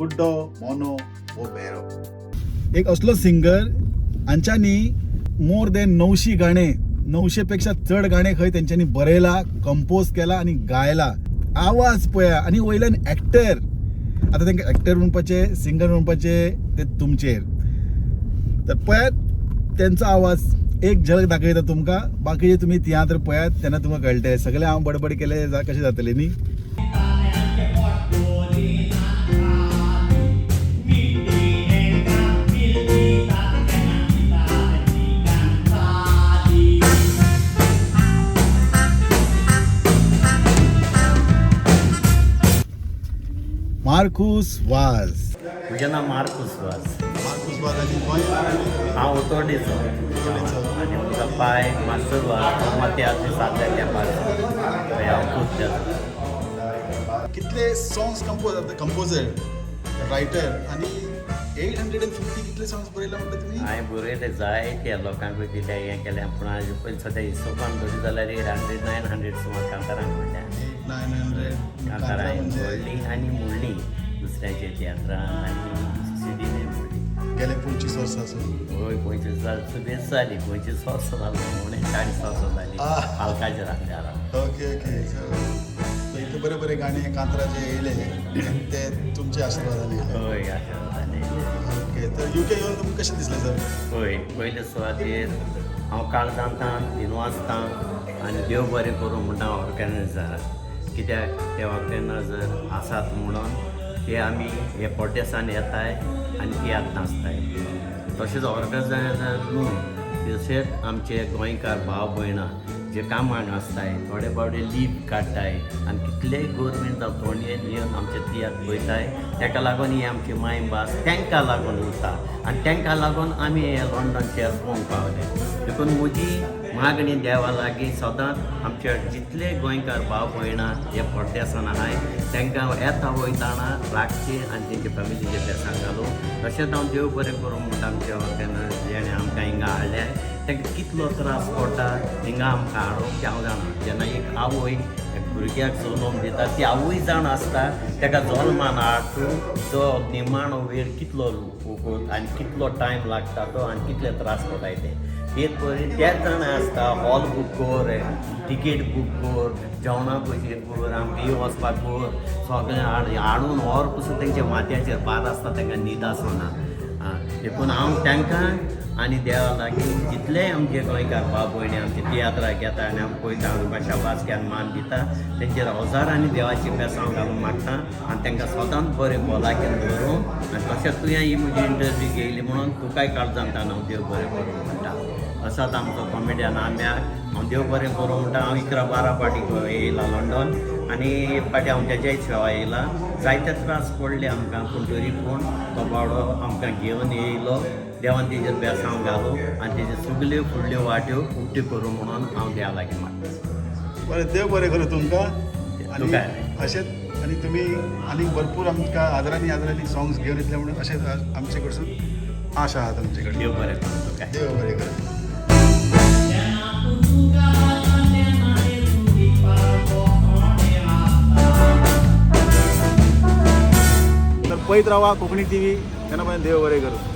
कुड्डो मोनो वो बेरो एक असलो सिंगर हांच्यांनी मोर देन 900 गाणे 900 पेक्षा चड गाणे खंय तेंच्यांनी बरयला कंपोज केला आणि गायला आवाज पळया आणि वयल्यान एक्टर आता तांकां एक्टर म्हणपाचे सिंगर म्हणपाचे ते तुमचेर तर पळयात त्यांचो आवाज एक झलक दाखयता तुमकां बाकीचे तुम्ही तियात्र पळयात तेन्ना तुमकां कळटलें सगळे हांव बडबड केले कशें जातलें न्ही marcusvaz म्हजें नांव marcusvaz आनी गोंय हांव उतोर्डेचो आनी म्हजो बाय marcusvaz तियात्र सादल्या तेंपार हांव खूब कितले सॉंग्स कंपोजर रायटर आनी 850 कितले सॉंग्स बरयला म्हणटा तुमी हांवें बरयले जायत्या लोकांक दिल्या हें केलें पूण हाजे पयलीं सद्या हिसोबान धरी जाल्यार 800-900 सुमार कांतारांक म्हणल्या 900 कांतारां व्हडलीं आनी व्हडलीं दुसऱ्याचे तियात्रान आनी सिडीने व्हडलीं गेले 25 वर्सां हय 25 वर्सां बेस जाली 25 वर्सां जालो म्हणून 40 वर्सां जाली पालकाचेर आसल्या ओके इतले बरे बरे गाणे कांतराचे येयले ते तुमचे आशिर्वादान येयले हय आशिर्वादान ओके तर UK येवन तुमकां कशें दिसलें सर हय पयले सुवातेर हांव काळजांतां दिनवासतां आनी देव बरें करूं म्हणटा हांव ऑर्गनायझराक कित्याक ते ऑर्गनायझर आसात म्हणून ते आमी हे पोटेसान येताय आनी तियात्र नाचताय तशेंच ऑर्गनायझर न्हू तशेंच आमचे गोंयकार भाव भयणां जे कामाक आसताय थोडे बावडे लीव काडटाय आनी कितलेय गोरमेंट जावं थोडे येवन आमचे तियात्र पळयताय ताका लागून ही आमची मायभास तांकां लागून उरता आनी तांकां लागून आमी हे लंडनचे पळोवंक पावले देखून म्हजी मागणी देवा लागीं सदांच आमचे जितले गोंयकार भाव भयणां हे परदेसान आहाय तांकां येता वयताना राखचे आनी तेंचे फॅमिलीचे बेसांक घालूं तशेंच हांव देव बरें करूं म्हणटा आमच्या ऑर्गनायझर जेणे आमकां हिंगा हाडल्या तांकां कितलो त्रास पडटा हिंगा आमकां हाडूंक हांव जाणा जेन्ना एक आवय भुरग्याक जल्म दिता ती आवय जाण आसता ताका जल्मान हाडूं जो निमाणो वेळ कितलो फुगत आनी कितलो टायम लागता तो आनी कितले त्रास पडटाय ते तेच पळय तेच जाण आसता हॉल बूक कर तिकेट बूक कर जेवणा पयशे कर आमकां वचपाक कर सगळें हाडून व्हर पसून तेंच्या माथ्याचेर भार आसता तांकां न्हीद आसना देखून हांव तांकां आनी देवा लागीं जितले आमचे गोंयकार भाव भयणी आमचे तियात्राक येता आनी आमी पळयता आमकां शाबास घ्यान मान दिता तेंचेर हजारांनी देवाची बेसांव घालूंक मागता आनी तांकां सदांच बरें भलायकेन दवरूं आनी तशेंच तुवें ही म्हजी इंटरव्यू घेयली म्हणून तुकाय काळजांतान हांव देव बरें करूं म्हणटा असाच आमचो कॉमेडियन आंब्याक हांव देव बरें करूं म्हणटा हांव 11-12 पाटी येयला लंडन आनी एक पाटी हांव तेज्याय सेवा येयला जायते त्रास पडले आमकां पूण तरी पूण तो बावडो आमकां घेवन येयलो देवान तेजेर बेसांव घालूं आनी तेजे सगल्यो फुडल्यो वाट्यो उक्ट्यो करूं म्हणून हांव देवा लागीं मागता बरें देव बरें करूं तुमकां तुका अशेंच आनी तुमी आनी भरपूर आमकां आदरांनी सॉंग्स घेवन येतले म्हणून अशेंच आमचे कडसून आशा आहा तुमचे कडेन देव बरें करूं तुका देव बरें करूं तर पळयत रावा कोंकणी TV तेन्ना देव बरें करूं